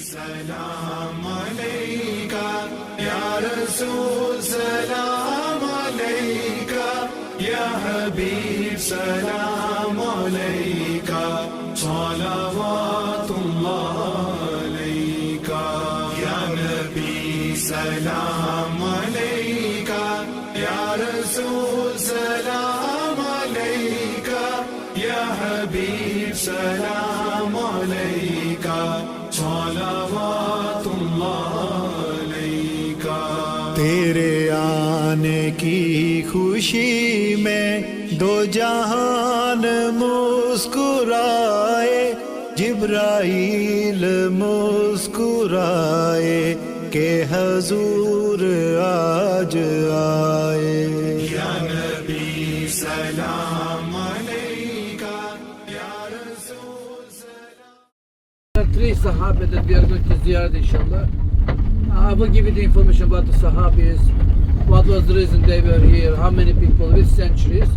Salam aleyka ya Rasool, salam aleyka ya Habib, salam aleyka, salavatullah aleyka ya Nabi, salam aleyka ya Rasool, salam aleyka ya Habib, salam aleyka, तेरे आने की खुशी में दो जहान मुस्कुराए, जिब्राइल मुस्कुराए के हजूर आज आए। या नबी सलाम अलैका या रसूल सलाम। Three Sahabi that we are going to Ziyara inshallah. I will give you the information about the Sahabis, what was the reason they were here, how many people, which centuries,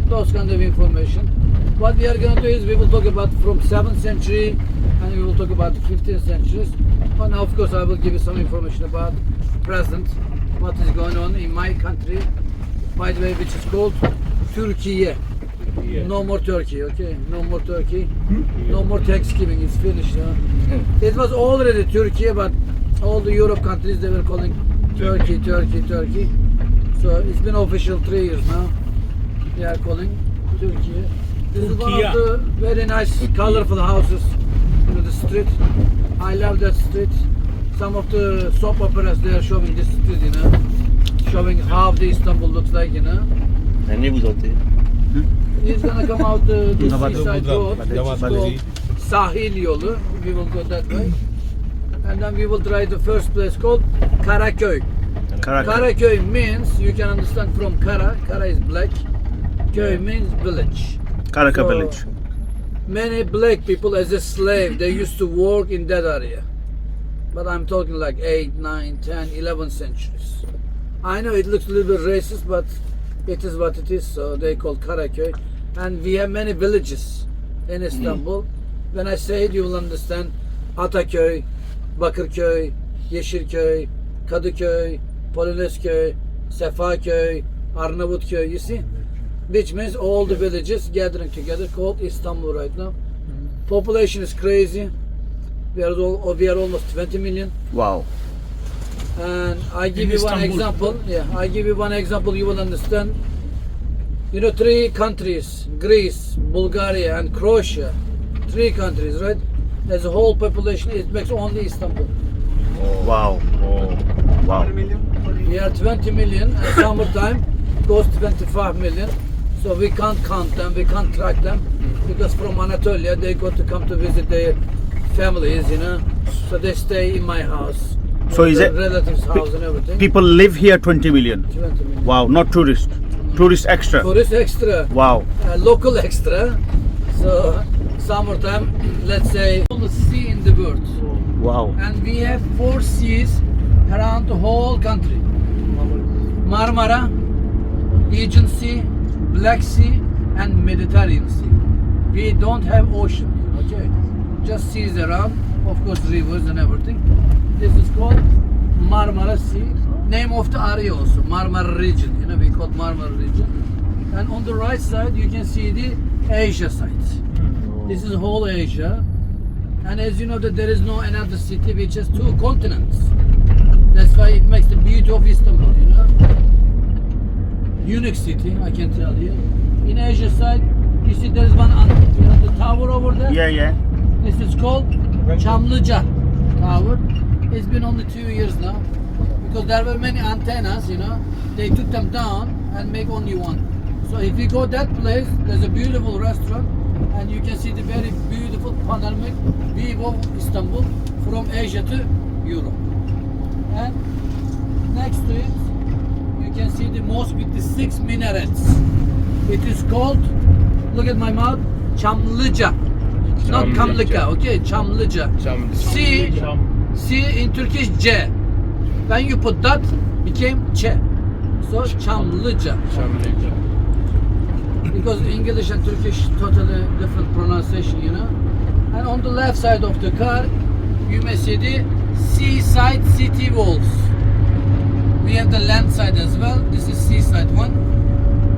those kind of information. What we are going to do is we will talk about from 7th century and we will talk about the 15th centuries. But now of course I will give you some information about present, what is going on in my country, by the way, which is called Turkey. No more Turkey, okay? No more Turkey. No more Thanksgiving, it's finished. It was already Turkey, but all the Europe countries, they were calling Turkey. So it's been official 3 years now. They are calling Turkey. This is one of the very nice, colorful houses in the street. I love that street. Some of the soap operas, they are showing this street, you know, showing how the Istanbul looks like, you know. He's gonna come out the seaside road, which is called Sahil Yolu. We will go that way. And then we will try the first place called Karaköy. Karaköy means, you can understand from Kara is black, Köy means village. Karaka village. Many black people as a slave, they used to work in that area. But I'm talking like 8, 9, 10, 11 centuries. I know it looks a little bit racist, but it is what it is, so they call Karaköy. And we have many villages in Istanbul. When I say it, you will understand Ataköy, Bakırköy, Yeşilköy, Kadıköy, Polonezköy, Sefaköy, Arnavutköy, you see? Which means all the villages gathering together called Istanbul right now. Population is crazy. We are almost 20 million. Wow. And I give you one example. Yeah, I give you one example, you will understand. You know, 3 countries, Greece, Bulgaria, and Croatia. 3 countries, right? There's a whole population, it makes only Istanbul. Wow. Wow. We are 20 million, and summertime goes to 25 million. So we can't count them, we can't track them. Because from Anatolia, they got to come to visit their families, you know. So they stay in my house. So is it relatives' house and everything. people live here 20 million? 20 million. Wow, not tourist. Tourist extra. Tourist extra. Wow. Local extra. So summertime, let's say, all the sea in the world. Wow. And we have 4 seas around the whole country. Marmara, Aegean Sea, Black Sea, and Mediterranean Sea. We don't have ocean, okay? Just seas around, of course rivers and everything. This is called Marmara Sea. Name of the area also, Marmara region. You know, we call Marmara region. And on the right side, you can see the Asia side. This is whole Asia. And as you know that there is no another city which has 2 continents. That's why it makes the beauty of Istanbul, you know. Unique city, I can tell you. In Asia side, you see there's one, you know, the tower over there. Yeah. This is called Çamlıca Tower. It's been only 2 years now. Because there were many antennas, you know. They took them down and make only one. So if you go that place, there's a beautiful restaurant. And you can see the very beautiful panoramic view of Istanbul from Asia to Europe. And next to it, you can see the mosque with the 6 minarets. It is called, look at my mouth, Çamlıca. Not Kamlıca, okay? Çamlıca. C in Turkish, C. When you put that, became Ç. So Çamlıca. Because English and Turkish totally different pronunciation, you know. And on the left side of the car, you may see the seaside city walls. We have the land side as well. This is seaside one.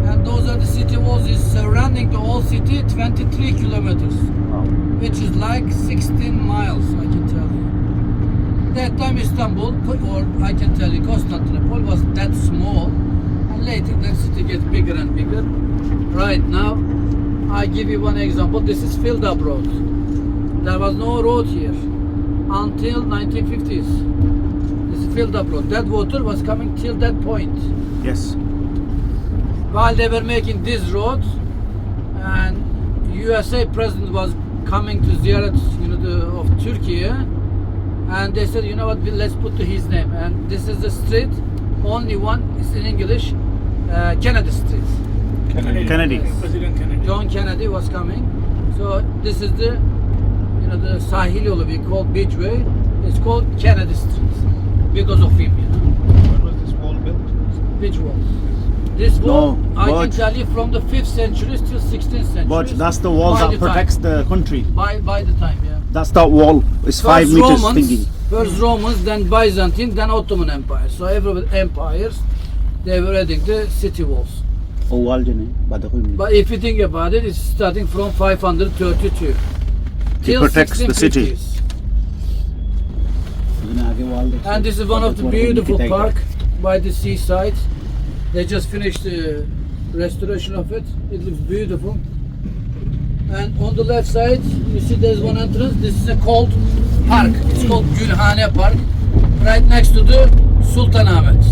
And those are the city walls is surrounding the whole city 23 kilometers. Which is like 16 miles, I can tell you. That time Istanbul, or I can tell you Constantinople was that small. And later that city gets bigger and bigger. Right now, I give you one example. This is filled up road. There was no road here until 1950s. This is filled up road. That water was coming till that point. Yes. While they were making this road, and USA president was coming to Ziyara, of Turkey, and they said, you know what, let's put to his name. And this is the street, only one is in English, Kennedy Street. Kennedy. Yes. President Kennedy. John Kennedy was coming. So this is the, the Sahil yolu we call Beachway. It's called Kennedy Street because of him. When was this wall built? Which wall? This wall, No, I can but- tell you from the 5th century till 16th century. But that's the wall By that the time. protects the country. By the time, yeah. That's that wall. It's 5 meters thinking. First Romans, then Byzantine, then Ottoman Empire. So every empires, they were adding the city walls. O wall jene, badakun. But if you think about it, it's starting from 532 till protects the city. 1650s. And this is one of the beautiful park by the seaside. They just finished the restoration of it. It looks beautiful. And on the left side, you see there's one entrance. This is a called park. It's called Gülhane Park. Right next to the Sultanahmet.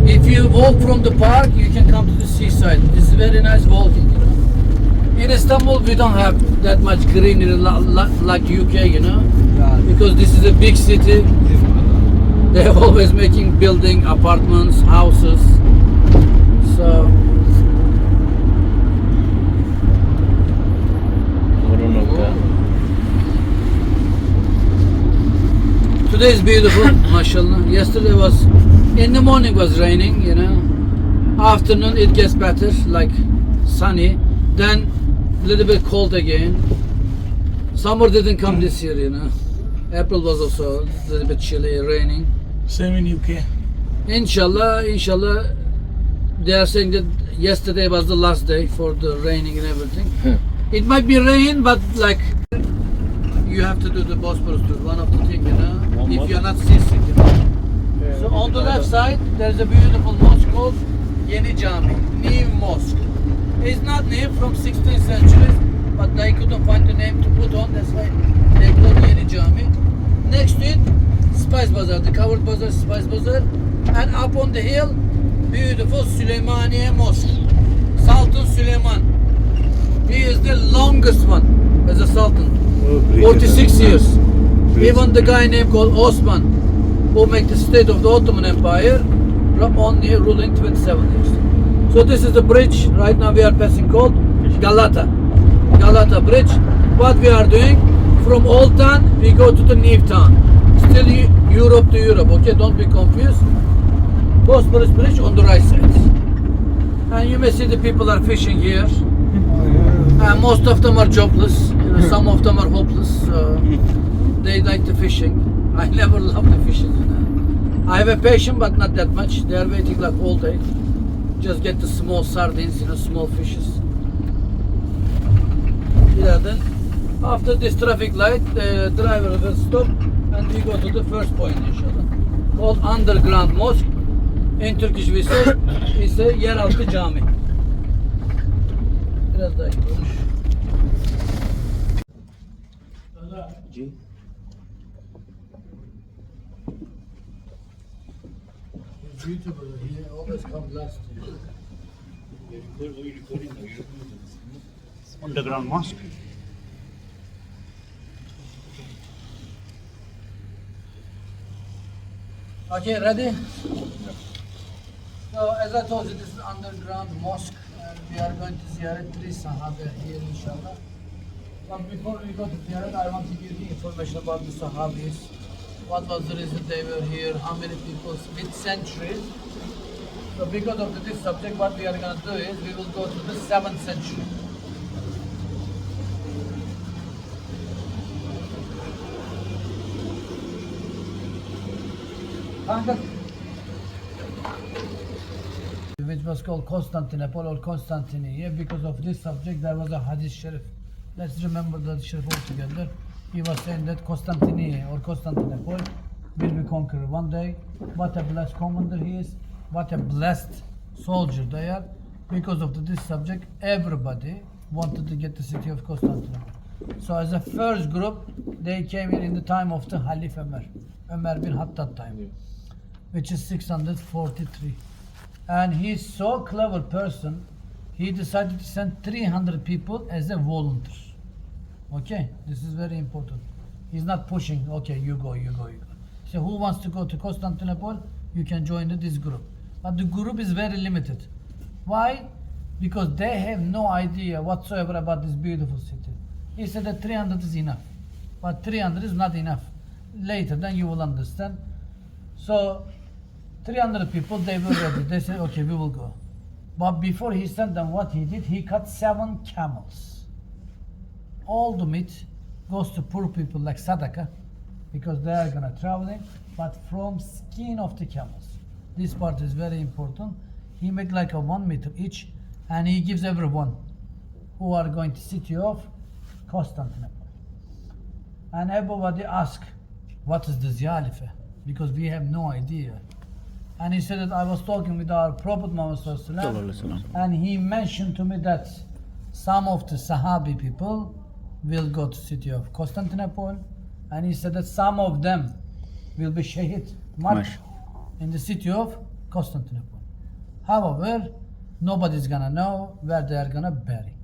If you walk from the park, you can come to the seaside. It's very nice walking, In Istanbul, we don't have that much greenery like UK, Because this is a big city. They're always making building apartments, houses. So today is beautiful, mashallah. Yesterday was, in the morning was raining, Afternoon it gets better, like sunny. Then a little bit cold again. Summer didn't come this year, April was also a little bit chilly, raining. Same in UK. Inshallah, they are saying that yesterday was the last day for the raining and everything. It might be rain, but like you have to do the Bosphorus tour, one of the things, if you're not seasick, So on the left side, there's a beautiful mosque called Yeni Cami, new mosque. It's not new, from 16th century, but they couldn't find the name to put on, that's why they called Yeni Cami. Next to it, Spice Bazaar, the covered bazaar, Spice Bazaar, and up on the hill, beautiful Süleymaniye Mosque, Sultan Süleyman. He is the longest one as a sultan, 46 years. Even the guy named called Osman, who made the state of the Ottoman Empire, only ruling 27 years. So this is the bridge. Right now we are passing called Galata Bridge. What we are doing, from Old Town we go to the New Town. Still Europe to Europe, okay? Don't be confused. Bosphorus Bridge on the right side. And you may see the people are fishing here. And most of them are jobless. Some of them are hopeless. They like the fishing. I never loved the fishing. I have a patience, but not that much. They are waiting like all day. Just get the small sardines, small fishes. Yeah, then after this traffic light, the driver will stop and we go to the first point, inshallah. Called Underground Mosque. In Turkish we say, it's a Yeralti Cami. Biraz daha gidiyormuş. It's beautiful. He always comes last. Underground mosque. Okay, ready? So as I told you, this is underground mosque, and we are going to Ziyara 3 Sahabi here, inshallah. But before we go to Ziyara, I want to give you information about the Sahabis. What was the reason they were here? How many people? Which centuries? So because of this subject, what we are going to do is we will go to the 7th century. which was called Constantinople or Constantinople. Because of this subject, there was a hadith sharif. Let's remember the sharif altogether. He was saying that Constantinople or Constantinople will be conquered one day. What a blessed commander he is. What a blessed soldier they are. Because of this subject, everybody wanted to get the city of Constantinople. So as a first group, they came here in the time of the Halif Ömer bin Hattab time, which is 643. And he's so clever person, he decided to send 300 people as a volunteer. Okay, this is very important. He's not pushing, okay, you go. So who wants to go to Constantinople? You can join this group. But the group is very limited. Why? Because they have no idea whatsoever about this beautiful city. He said that 300 is enough. But 300 is not enough. Later, then you will understand. So, 300 people, they were ready. They said, okay, we will go. But before he sent them, what he did, he cut 7 camels. All the meat goes to poor people like Sadaqah, because they are going to traveling, but from skin of the camels. This part is very important. He made like a 1 meter each, and he gives everyone who are going to city of Constantinople. And everybody asked, what is the Ziyara? Because we have no idea. And he said that I was talking with our Prophet Muhammad and he mentioned to me that some of the Sahabi people will go to city of Constantinople, and he said that some of them will be shahid, martyred in the city of Constantinople. However, nobody's gonna know where they are gonna bury.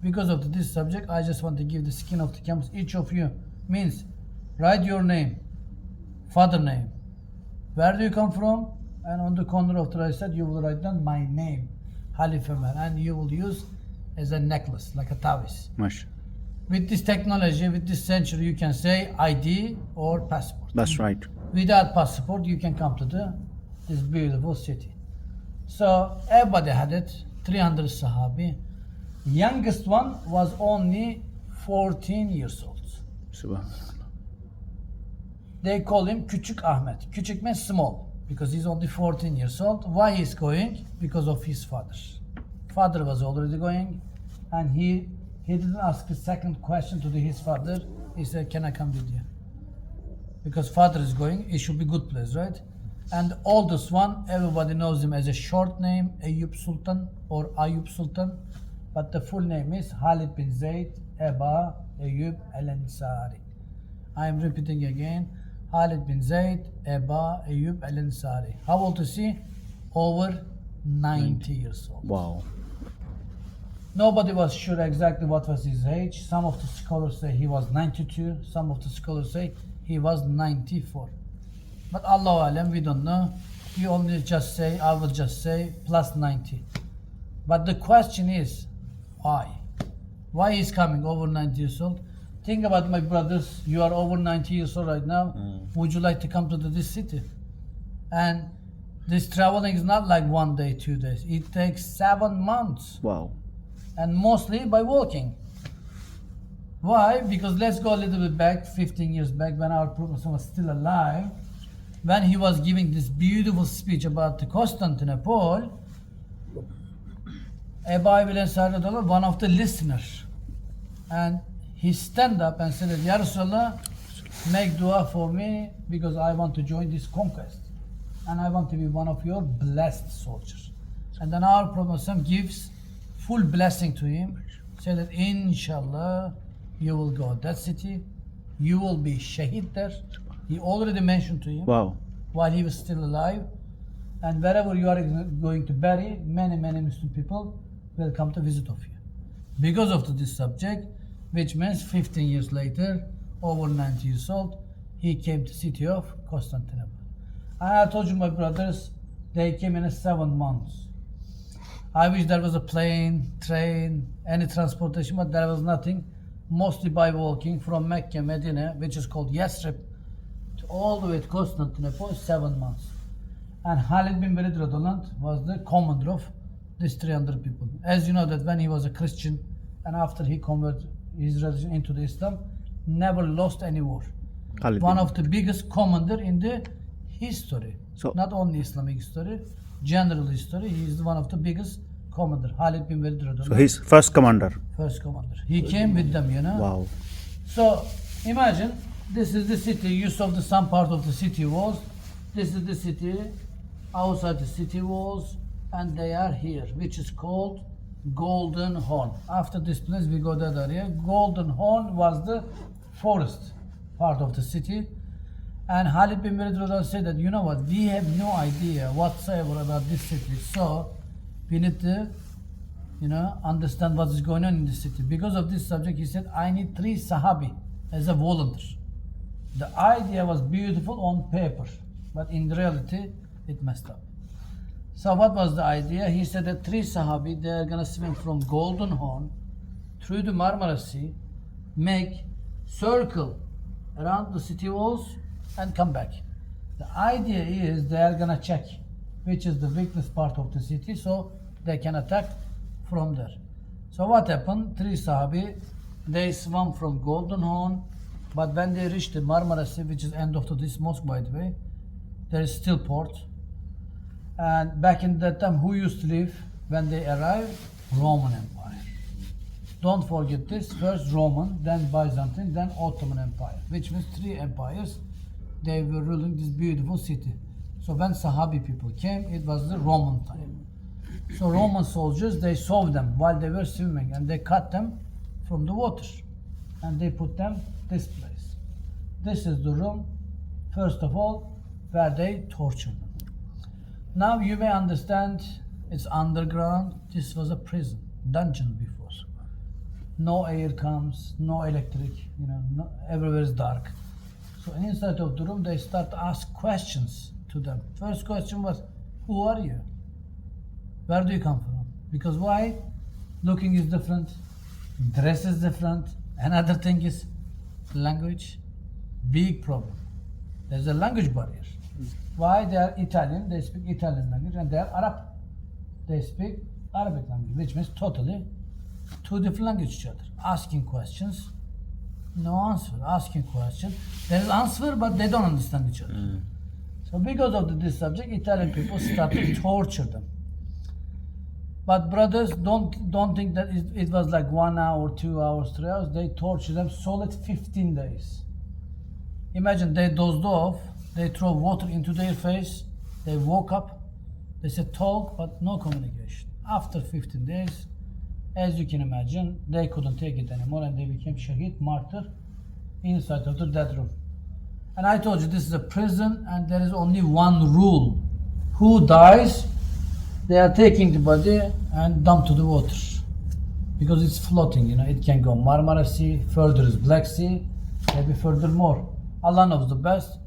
Because of this subject, I just want to give the skin of the camels. Each of you means write your name, father name, where do you come from, and on the corner of the right side you will write down my name, Halif Ömer, and you will use as a necklace, like a taviz. With this technology, with this century, you can say ID or passport. That's right. Without passport, you can come to this beautiful city. So everybody had it, 300 Sahabi. Youngest one was only 14 years old. Subhanallah. They call him Küçük Ahmet. Küçük means small, because he's only 14 years old. Why he's going? Because of his father. Father was already going, and he didn't ask the second question to his father. He said, can I come with you? Because father is going, it should be good place, right? And the oldest one, everybody knows him as a short name, Eyüp Sultan or Ayub Sultan. But the full name is Halid bin Zayd Eba Eyüp el-Ensari. I am repeating again, Halid bin Zayd Eba Eyüp el-Ensari. How old is he? Over 90 years old. Wow. Nobody was sure exactly what was his age. Some of the scholars say he was 92. Some of the scholars say he was 94. But Allah Alam, we don't know. You only just say, I will just say plus 90. But the question is, why? Why he's coming over 90 years old? Think about my brothers, you are over 90 years old right now. Would you like to come to this city? And this traveling is not like 1 day, 2 days. It takes 7 months. Wow. And mostly by walking. Why? Because let's go a little bit back, 15 years back, when our Prophet was still alive, when he was giving this beautiful speech about the Constantinople, Ebu bin Sa'id, one of the listeners, and he stand up and said, Ya Rasulullah, make dua for me because I want to join this conquest and I want to be one of your blessed soldiers. And then our Prophet gives full blessing to him, say that inshallah you will go to that city, you will be shaheed there. He already mentioned to him while he was still alive, and wherever you are going to bury, many Muslim people will come to visit of you. Because of this subject, which means 15 years later, over 90 years old, he came to city of Constantinople. And I told you, my brothers, they came in 7 months. I wish there was a plane, train, any transportation, but there was nothing. Mostly by walking from Mecca, Medina, which is called Yasrib, to all the way to Constantinople, 7 months. And Halid bin Walid was the commander of these 300 people. As you know that when he was a Christian and after he converted his religion into the Islam, never lost any war. One of the biggest commander in the history, So- not only Islamic history, general history. He is one of the biggest commander. Khalid bin Walid radhiyallahu So he's first commander. first commander. He came with them, you know. Wow. So imagine this is the city. You saw the some part of the city walls. This is the city, outside the city walls, and they are here, which is called Golden Horn. After this place, we go that area. Golden Horn was the forest part of the city. And Khalid bin Walid radhiyallahu said that, you know what, we have no idea whatsoever about this city. So we need to, you know, understand what is going on in the city. Because of this subject, he said, I need 3 Sahabi as a volunteer. The idea was beautiful on paper, but in reality, it messed up. So what was the idea? He said that 3 Sahabi, they are going to swim from Golden Horn through the Marmara Sea, make circle around the city walls and come back. The idea is they are going to check which is the weakest part of the city so they can attack from there. So what happened? 3 Sahabi, they swam from Golden Horn, but when they reached the Marmara Sea, which is end of this mosque by the way, there is still port. And back in that time, who used to live when they arrived? Roman Empire. Don't forget this, first Roman, then Byzantine, then Ottoman Empire, which means 3 empires. They were ruling this beautiful city. So when Sahabi people came, it was the Roman time. So Roman soldiers, they saw them while they were swimming and they cut them from the water and they put them this place. This is the room, first of all, where they tortured them. Now you may understand it's underground. This was a prison, dungeon before. No air comes, no electric, you know, no, everywhere is dark. So inside of the room, they start to ask questions to them. First question was, who are you? Where do you come from? Because why? Looking is different, dress is different. Another thing is language, big problem. There's a language barrier. Why? They are Italian, they speak Italian language, and they are Arab. They speak Arabic language, which means totally 2 different languages each other. Asking questions, no answer. Asking questions, there is answer, but they don't understand each other. So because of this subject, Italian people started to torture them. But brothers, don't think that it was like 1 hour, 2 hours, 3 hours. They tortured them solid 15 days. Imagine they dozed off, they throw water into their face, they woke up, they said talk, but no communication. After 15 days, as you can imagine, they couldn't take it anymore and they became shaheed, martyr, inside of the death room. And I told you this is a prison and there is only one rule. Who dies, they are taking the body and dump to the water. Because it's floating, you know, it can go Marmara Sea, further is Black Sea, maybe further more. Allah knows the best.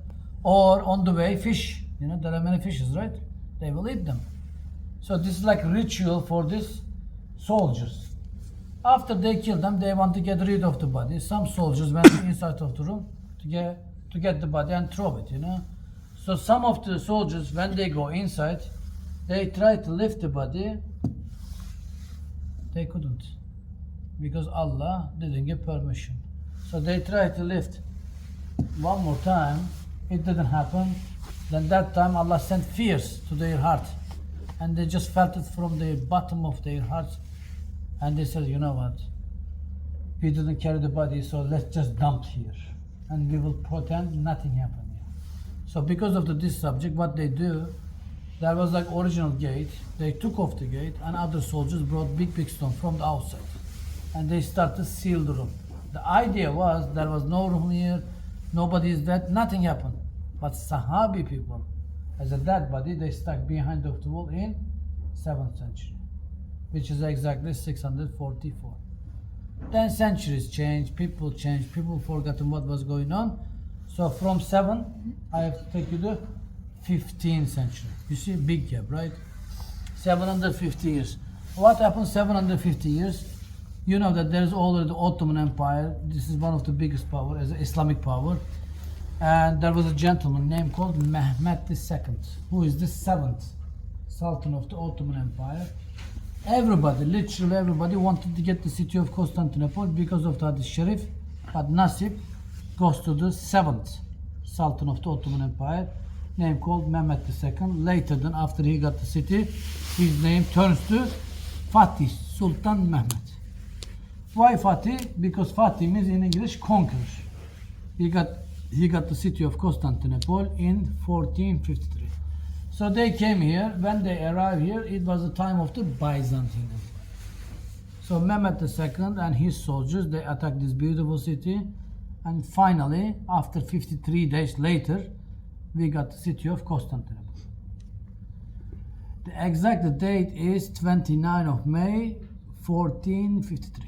Or on the way, fish, you know, there are many fishes, right? They will eat them. So this is like ritual for these soldiers. After they kill them, they want to get rid of the body. Some soldiers went inside of the room to get the body and throw it, you know. So some of the soldiers, when they go inside, they try to lift the body. They couldn't, because Allah didn't give permission. So they tried to lift one more time. It didn't happen. Then that time Allah sent fears to their heart, and they just felt it from the bottom of their hearts, and they said, you know what, we didn't carry the body, so let's just dump here and we will pretend nothing happened here. So because of this subject, what they do, there was like original gate, they took off the gate and other soldiers brought big stone from the outside and they started to seal the room. The idea was there was no room here, nobody is dead, nothing happened. But Sahabi people, as a dead body, they stuck behind the wall in 7th century, which is exactly 644. 10 centuries changed, people forgotten what was going on. So from 7, I have to take you to 15th century. You see, big gap, right? 750 years. What happened 750 years? You know that there is already the Ottoman Empire. This is one of the biggest power as an Islamic power. And there was a gentleman named called Mehmed II, who is the 7th Sultan of the Ottoman Empire. Everybody, literally everybody, wanted to get the city of Constantinople because of the Hadith Sharif, but Nasib goes to the 7th Sultan of the Ottoman Empire, name called Mehmet II. Later than after he got the city, his name turns to Fatih Sultan Mehmet. Why Fatih? Because Fatih means in English conqueror. He got the city of Constantinople in 1453. So they came here. When they arrived here, it was the time of the Byzantine Empire. So Mehmet II and his soldiers, they attacked this beautiful city, and finally, after 53 days later, we got the city of Constantinople. The exact date is 29 of May 1453.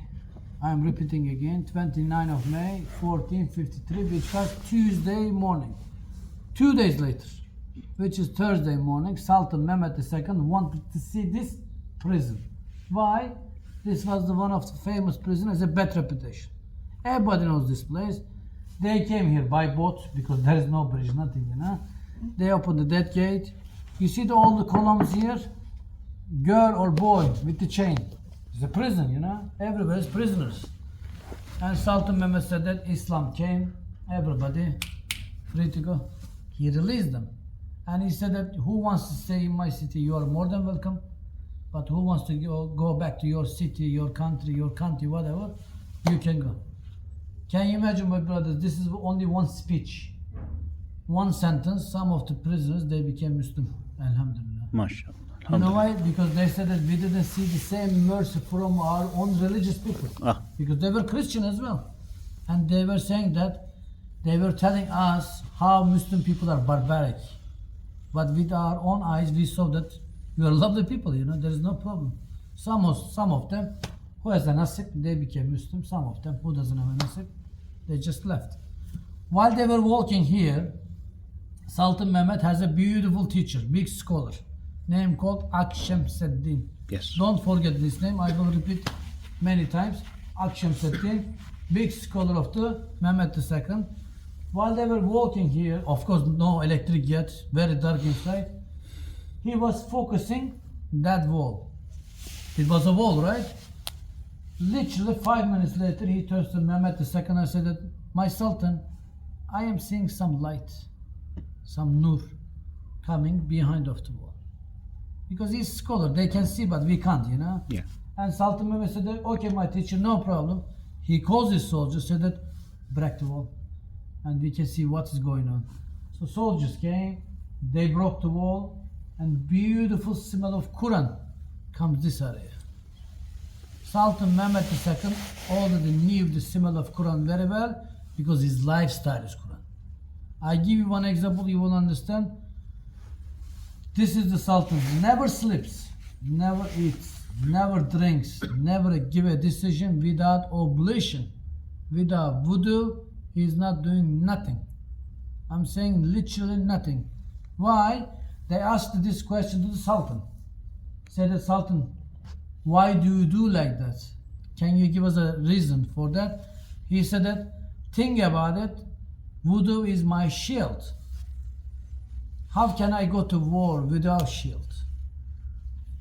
I am repeating again, 29 of May 1453, which was Tuesday morning. 2 days later, which is Thursday morning, Sultan Mehmet II wanted to see this prison. Why? This was the one of the famous prison, has a bad reputation. Everybody knows this place. They came here by boat because there is no bridge, nothing, you know. They opened that gate. You see all the columns here? Girl or boy with the chain. It's a prison, you know. Everywhere is prisoners. And Sultan Mehmet said that Islam came, everybody free to go. He released them. And he said that who wants to stay in my city, you are more than welcome. But who wants to go back to your city, your country, whatever, you can go. Can you imagine, my brothers, this is only one speech. One sentence, some of the prisoners, they became Muslim. Alhamdulillah. MashaAllah. You know why? Because they said that we didn't see the same mercy from our own religious people. Because they were Christian as well. And they were saying that, they were telling us how Muslim people are barbaric. But with our own eyes, we saw that you are lovely people, you know, there is no problem. Some of them, who has a nasib, they became Muslim. Some of them, who doesn't have a nasib, they just left. While they were walking here, Sultan Mehmet has a beautiful teacher, big scholar, name called Akşemseddin. Yes. Don't forget this name, I will repeat many times. Akşemseddin, big scholar of the Mehmet II. While they were walking here, of course no electric yet, very dark inside, he was focusing that wall. It was a wall, right? Literally 5 minutes later, he turns to Mehmet II and said that, my Sultan, I am seeing some light, some nur coming behind of the wall. Because he's a scholar, they can see, but we can't, you know? Yeah. And Sultan Mehmet said that, okay, my teacher, no problem. He calls his soldiers, said that, break the wall, and we can see what is going on. So soldiers came, they broke the wall, and beautiful smell of Quran comes this area. Sultan Mehmet II already knew the smell of Quran very well because his lifestyle is Quran. I give you one example, you will understand. This is the Sultan, never sleeps, never eats, never drinks, never give a decision without oblation, without wudu. He is not doing nothing. I'm saying literally nothing. Why? They asked this question to the Sultan. Said the Sultan, why do you do like that? Can you give us a reason for that? He said that, think about it, wudu is my shield. How can I go to war without shield?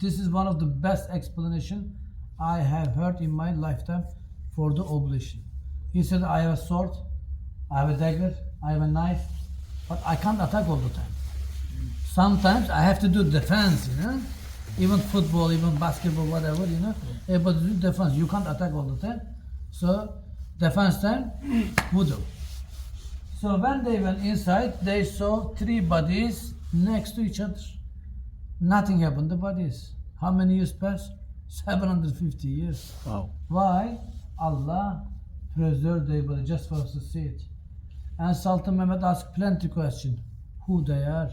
This is one of the best explanation I have heard in my lifetime for the oblation. He said, I have a sword, I have a dagger, I have a knife, but I can't attack all the time. Sometimes I have to do defense, you know, even football, even basketball, whatever, you know, able to do defense. You can't attack all the time. So, defense time, wudu. So when they went inside, they saw 3 bodies next to each other. Nothing happened to the bodies. How many years passed? 750 years. Wow. Why? Allah preserved their body just for us to see it. And Sultan Mehmet asked plenty of questions. Who they are,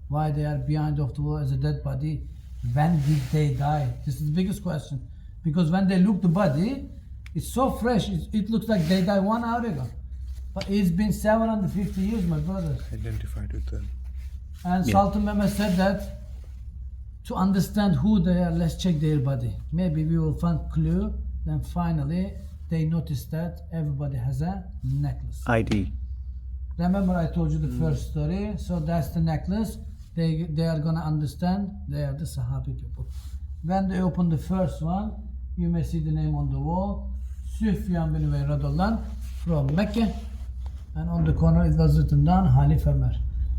why they are behind of the wall as a dead body, when did they die? This is the biggest question. Because when they look the body, it's so fresh, it looks like they died 1 hour ago. But it's been 750 years, my brothers. Identified with them. And Sultan Mehmet said that to understand who they are, let's check their body. Maybe we will find clue. Then finally, they noticed that everybody has a necklace. ID. Remember I told you the first story? So that's the necklace. They are going to understand they are the Sahabi people. When they open the first one, you may see the name on the wall. Sufyan bin Uyeyne from Mecca. And on the corner it was written down, Halif Ömer.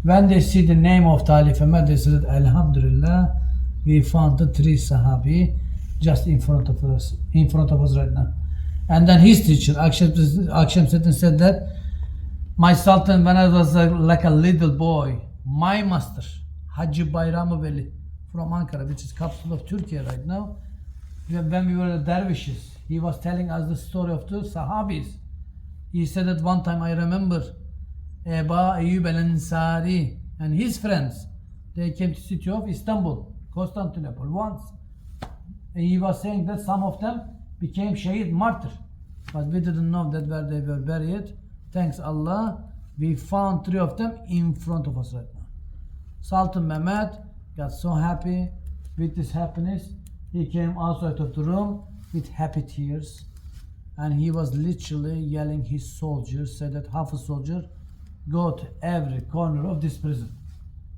When they see the name of Talif Ahmed, they said, Alhamdulillah, we found the 3 Sahabi just in front of us right now. And then his teacher, Aksham said that, my Sultan, when I was like a little boy, my master, Haji Bayram Veli from Ankara, which is capital of Turkey right now, when we were dervishes, he was telling us the story of the Sahabis. He said that one time, I remember, Eba Ayyub al-Ansari and his friends, they came to the city of Istanbul, Constantinople once. And he was saying that some of them became Shaheed martyr. But we didn't know that where they were buried. Thanks Allah, we found 3 of them in front of us right now. Sultan Mehmed got so happy with this happiness. He came outside of the room with happy tears. And he was literally yelling his soldiers, said that half a soldier, go to every corner of this prison.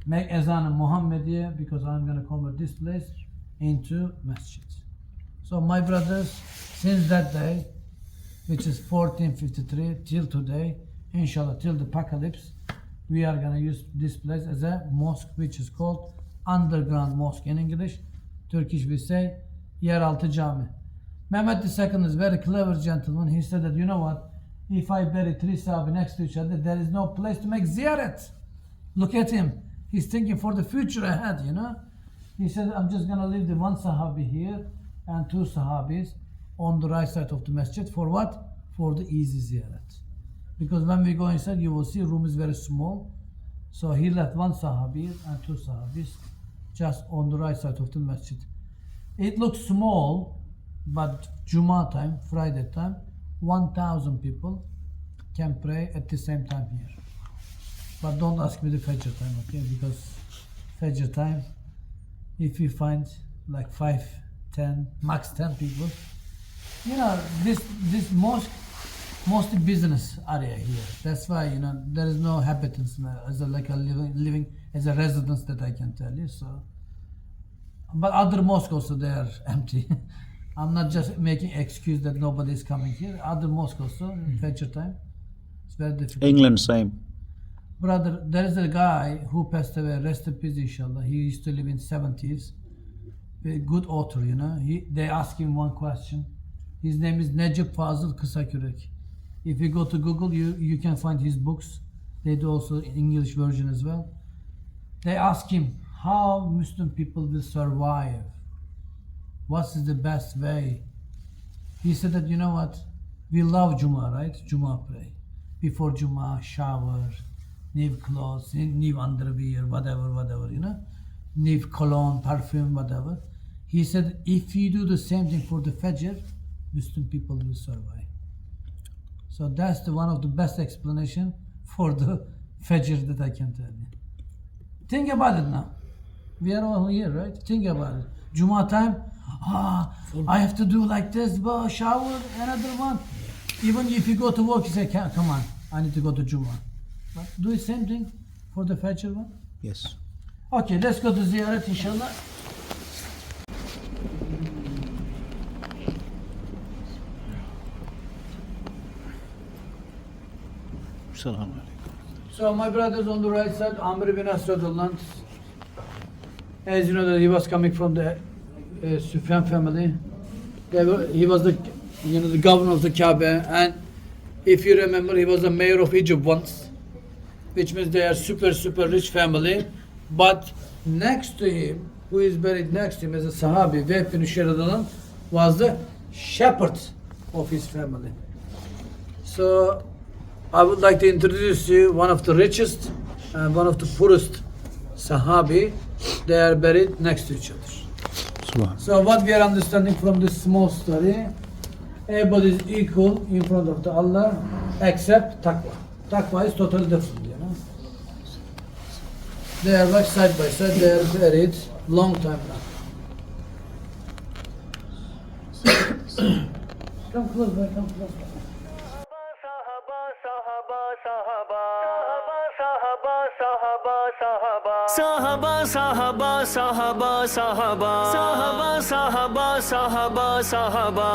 Make Ezan and Muhammadiya, because I'm going to convert this place into Mescit. So my brothers, since that day, which is 1453 till today, inshallah, till the apocalypse, we are going to use this place as a mosque, which is called underground mosque in English. Turkish we say Yeralti Cami. Mehmet II is very clever gentleman. He said that, you know what, if I bury 3 Sahabi next to each other, there is no place to make ziyarat. Look at him. He's thinking for the future ahead, you know. He said, I'm just going to leave the 1 Sahabi here and 2 Sahabis on the right side of the masjid. For what? For the easy ziyarat. Because when we go inside, you will see room is very small. So he left 1 Sahabi and 2 Sahabis just on the right side of the masjid. It looks small, but Jummah time, Friday time, 1,000 people can pray at the same time here. But don't ask me the Fajr time, okay? Because Fajr time, if you find like 5, 10, max 10 people, you know, this mosque, mostly business area here. That's why, you know, there is no inhabitants as a living as a residence that I can tell you. So, but other mosques also, they are empty. I'm not just making excuse that nobody is coming here. Other mosques also in Fajr time, it's very difficult. England same. Brother, there is a guy who passed away, rest in peace, inshallah. He used to live in 70s. Very good author, you know. They ask him one question. His name is Necip Fazıl Kısakürek. If you go to Google, you can find his books. They do also English version as well. They ask him how Muslim people will survive. What is the best way? He said that, you know what? We love Jummah, right? Jummah pray. Before Jummah, shower, new clothes, new underwear, whatever, you know, new cologne, perfume, whatever. He said, if you do the same thing for the Fajr, Muslim people will survive. So that's one of the best explanation for the Fajr that I can tell you. Think about it now. We are all here, right? Think about it. Jummah time, I have to do like this, shower, another one. Even if you go to work, you say, come on, I need to go to Jummah. But do the same thing for the Fajr one? Yes. Okay, let's go to Ziyarat, inshallah. Salam. So my brothers on the right side, Amr bin Asradullah. As you know, that he was coming from the Sufyan family. He was the governor of the Kaaba, and if you remember, he was the mayor of Egypt once, which means they are super rich family. But next to him, who is buried next to him as a Sahabi, Vehb bin Uyeyne, was the shepherd of his family. So I would like to introduce you one of the richest and one of the poorest Sahabi. They are buried next to each other. So what we are understanding from this small story, everybody is equal in front of the Allah except Taqwa. Taqwa is totally different, you know. They are like side by side, they are buried long time now. Come close by, come close by. صحابہ صحابہ صحابہ صحابہ صحابہ صحابہ صحابہ صحابہ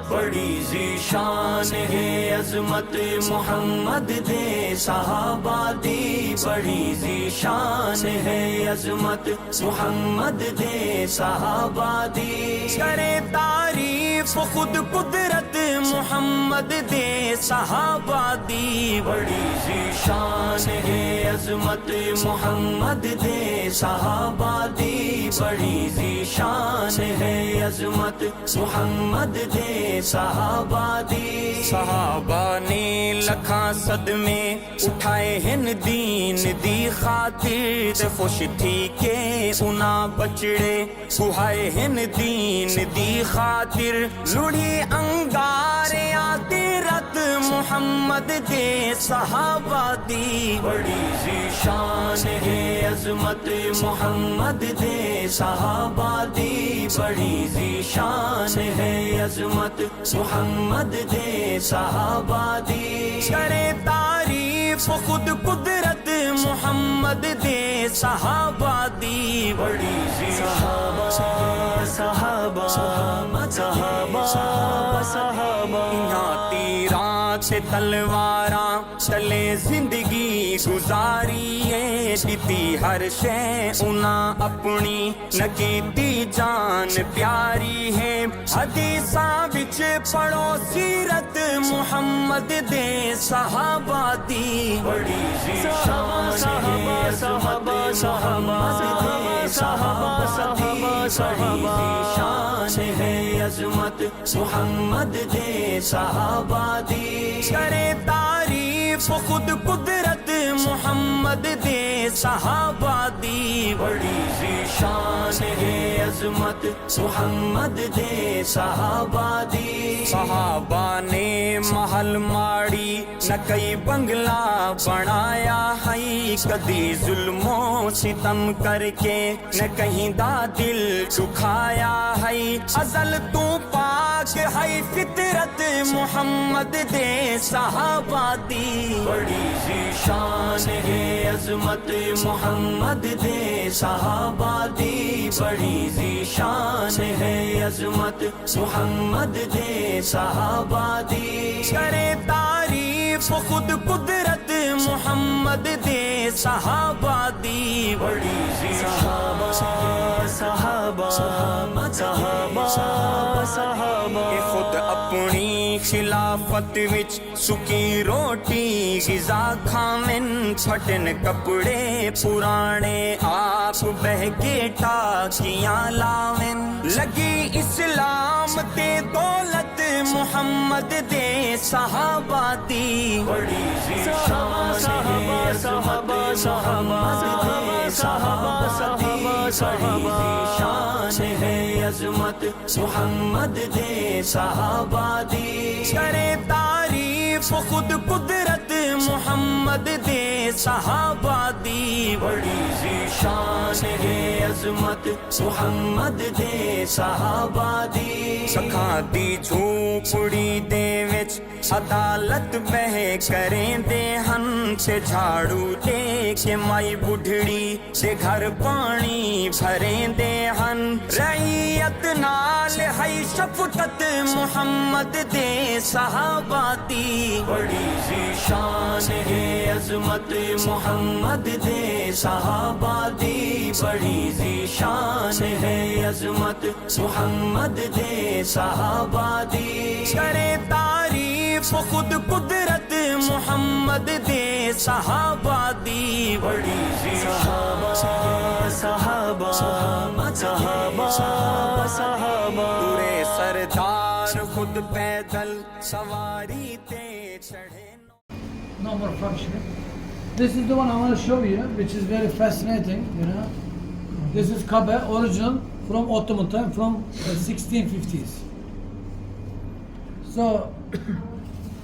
بڑی ذیشان ہے عظمت محمد دے صحابہ دی بڑی ذیشان ہے عظمت محمد دے صحابہ دی کرے تعریف خود قدرت محمد دے صحابہ دی بڑی ذیشان ہے عظمت محمد دے صحابہ دی بڑی ذیشان ہے عظمت محمد دے صحابہ دی صحابہ نے لکھاں صدمے اٹھائے ہن دین دی خاطر خوش تھی کہ انہاں بچڑے سہائے ہن دین دی خاطر لڑی انگارے آتی رت محمد دے صحابہ دی بڑی ذیشان ہے عظمت محمد دے صحابہ دی بڑی ذیشان ہے عظمت محمد دے صحابہ دی کرے تعریف خود قدرت محمد دے صحابہ دی بڑی صحابہ صحابہ صحابہ صحابہ یہاں تیران سے تلواراں چلے زندگی گزاری ہے دیتی ہر شے انہاں اپنی نکیتی جان پیاری ہے حدیثاں وچ پڑھو سیرت محمد دے صحابہ دی بڑی ذیشان ہے صحابہ صحابہ صحابہ صحابہ صحابہ ذیشان ہے عظمت محمد دے صحابہ دی کرے تعریف خود قدرت محمد دے صحابہ دی بڑی ذیشان ہے عظمت محمد دے صحابہ دی صحابہ نے محل ماڑی نہ کئی بنگلہ بنایا ہے کدی ظلم و ستم کر کے نہ کہیں دا دل دکھایا ہے ازل تو پاک ہے فطرت محمد دے صحابہ دی بڑی ذیشان ہے عظمت محمد دے صحابہ دی بڑی ذیشان ہے عظمت محمد دے صحابہ دی کرے تعریف خود قدرت محمد دے صحابہ دی بڑی صحابہ صحابہ صحابہ صحابہ خود اپنی خلافت وچ سکی روٹی غذا کھاویں پھٹن کپڑے پرانے آپ بہ کے ٹاکیاں لاویں لگی اسلام تے دولت محمد دے صحابہ دی بڑی ذیشان ہے صحابہ صحابہ صحابہ صحابہ صحابہ ذیشان ہے عظمت محمد دے صحابہ دی کرے تعریف خود قدرت محمد دے صحابہ دی بڑی ذیشان ہے عظمت محمد دے صحابہ دی سکھاں دی جھوپڑی دے وچ عدالت بہ کریں دے ہن سے جھاڑو دے کے مائی بڑھڑی سے گھر پانی بھریں دے ہن رعیت نال ہے شفقت محمد دے صحابہ دی بڑی ذیشان ہے عظمت محمد دے صحابہ دی بڑی ذیشان ہے عظمت محمد دے صحابہ دی کرے تعریف خود قدرت محمد دے صحابہ دی بڑی صحابہ صحابہ صحابہ صحابہ پورے سردار خود پیدل سواری تے چڑھے No more functioning. This is the one I want to show you, which is very fascinating, you know. This is Kabe, original from Ottoman time, from the 1650s. So,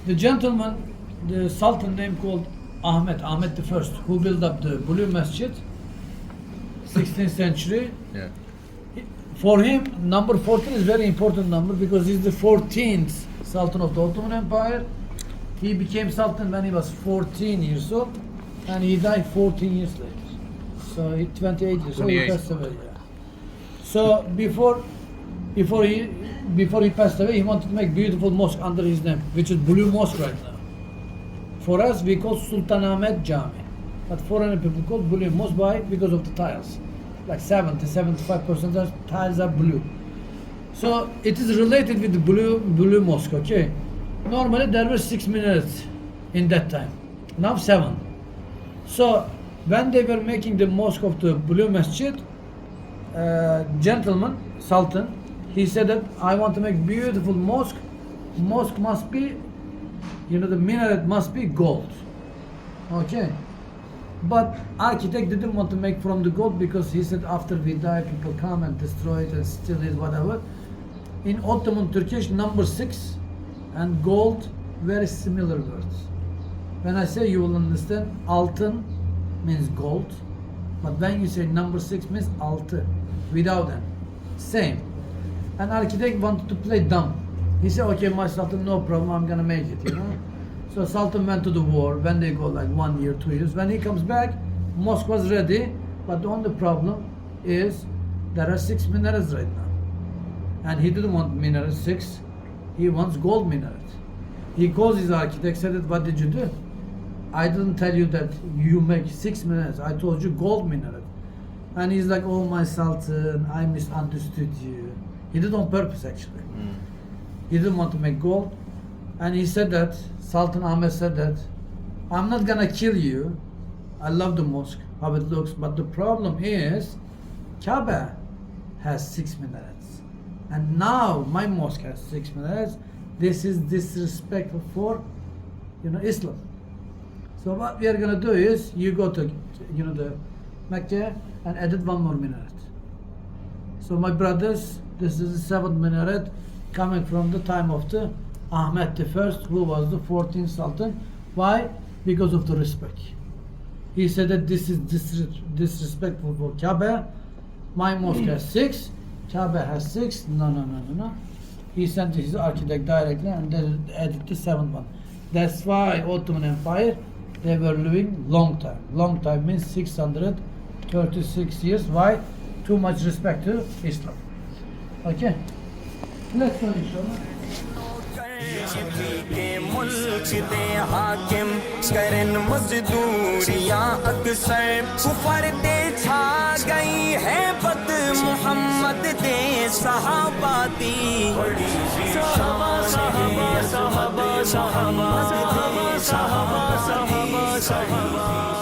the gentleman, the sultan named called Ahmed I, who built up the Blue Mescit, 16th century. Yeah. For him, number 14 is very important number because he's the 14th sultan of the Ottoman Empire. He became sultan when he was 14 years old. and he died 14 years later. So he 28 years old, he passed away. Yeah. So before he passed away, he wanted to make beautiful mosque under his name, which is Blue Mosque right now. For us, we call Sultanahmet Camii, but foreign people call Blue Mosque. Why? Because of the tiles. Like 70-75% of tiles are blue. So it is related with the blue mosque. Okay. Normally there were 6 minarets in that time. Now 7. So when they were making the mosque of the Blue Mescit, gentleman, Sultan, he said that I want to make beautiful mosque. Mosque must be, the minaret must be gold. Okay. But architect didn't want to make from the gold because he said after we die, people come and destroy it and steal it, whatever. In Ottoman Turkish, number 6 and gold, very similar words. When I say, you will understand, altın means gold, but when you say number 6 means altı, without an. Same. An architect wanted to play dumb. He said, okay, my Sultan, no problem, I'm gonna make it, So Sultan went to the war. When they go like 1 year, 2 years, when he comes back, mosque was ready, but the only problem is there are 6 minarets right now. And he didn't want minaret 6, he wants gold minaret. He calls his architect, said, what did you do? I didn't tell you that you make 6 minarets, I told you gold minaret. And he's like, oh my Sultan, I misunderstood you. He did it on purpose actually. He didn't want to make gold. And he said that, Sultan Ahmed said that, I'm not gonna kill you. I love the mosque, how it looks, but the problem is, Kaaba has 6 minarets. And now my mosque has 6 minarets. This is disrespectful for, Islam. So what we are gonna do is, you go to, the Mecca and edit 1 more minaret. So my brothers, this is the 7th minaret coming from the time of the Ahmed the First, who was the 14th Sultan. Why? Because of the respect. He said that this is disrespectful for Kaaba. My mosque has 6, Kaaba has 6. No. He sent his architect directly and they added the 7th one. That's why Ottoman Empire, they were living long time. Long time means 636 years. Why? Too much respect to Islam. Okay? Let's go inshallah. के मुल्क दे हाकिम करन मजदूरियां अक्सर कुफर दे छा गई है बद मोहम्मद दे सहाबा दी सहाबा सहाबा सहाबा सहाबा सहाबा सहाबा सहाबा